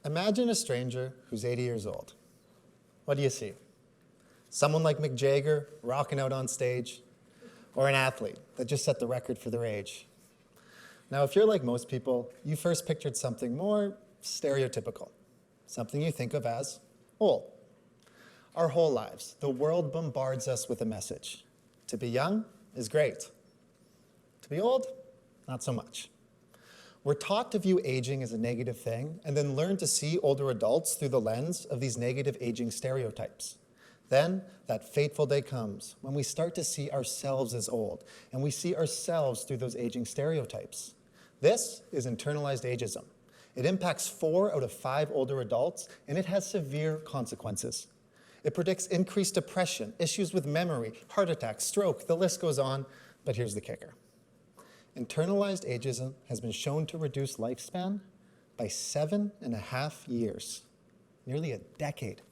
Imagine a stranger who's 80 years old. What do you see? Someone like Mick Jagger rocking out on stage, or an athlete that just set the record for their age? Now, if you're like most people, you first pictured something more stereotypical, something you think of as old. Our whole lives, the world bombards us with a message. To be young is great. To be old, not so much. We're taught to view aging as a negative thing and then learn to see older adults through the lens of these negative aging stereotypes. Then that fateful day comes when we start to see ourselves as old and we see ourselves through those aging stereotypes. This is internalized ageism. It impacts 4 out of 5 older adults and it has severe consequences. It predicts increased depression, issues with memory, heart attacks, stroke, the list goes on, but here's the kicker. Internalized ageism has been shown to reduce lifespan by 7.5 years, nearly a decade.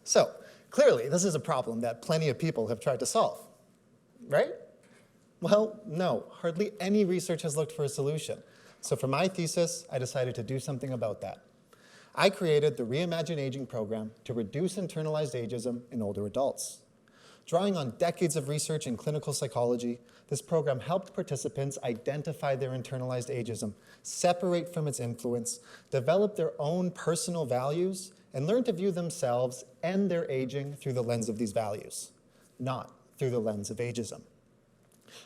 So, clearly, this is a problem that plenty of people have tried to solve, right? Well, no, hardly any research has looked for a solution. So for my thesis, I decided to do something about that. I created the Reimagine Aging program to reduce internalized ageism in older adults. Drawing on decades of research in clinical psychology, this program helped participants identify their internalized ageism, separate from its influence, develop their own personal values, and learn to view themselves and their aging through the lens of these values, not through the lens of ageism.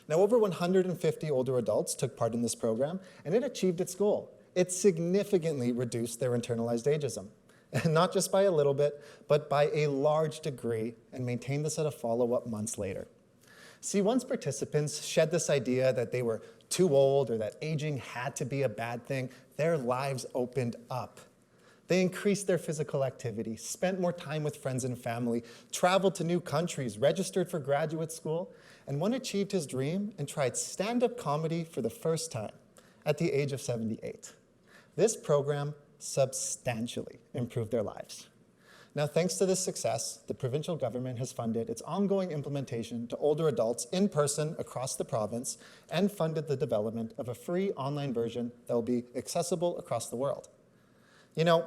Now, over 150 older adults took part in this program, and it achieved its goal. It significantly reduced their internalized ageism. And not just by a little bit, but by a large degree, and maintained this at a follow-up months later. See, once participants shed this idea that they were too old or that aging had to be a bad thing, their lives opened up. They increased their physical activity, spent more time with friends and family, traveled to new countries, registered for graduate school, and one achieved his dream and tried stand-up comedy for the first time at the age of 78. This program substantially improved their lives. Now, thanks to this success, the provincial government has funded its ongoing implementation to older adults in person across the province and funded the development of a free online version that will be accessible across the world. You know,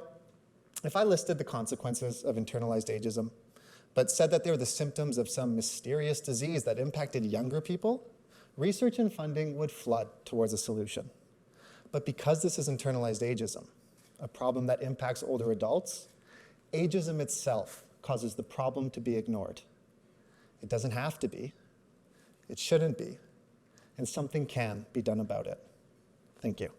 if I listed the consequences of internalized ageism, but said that they were the symptoms of some mysterious disease that impacted younger people, research and funding would flood towards a solution. But because this is internalized ageism, a problem that impacts older adults, ageism itself causes the problem to be ignored. It doesn't have to be, it shouldn't be, and something can be done about it. Thank you.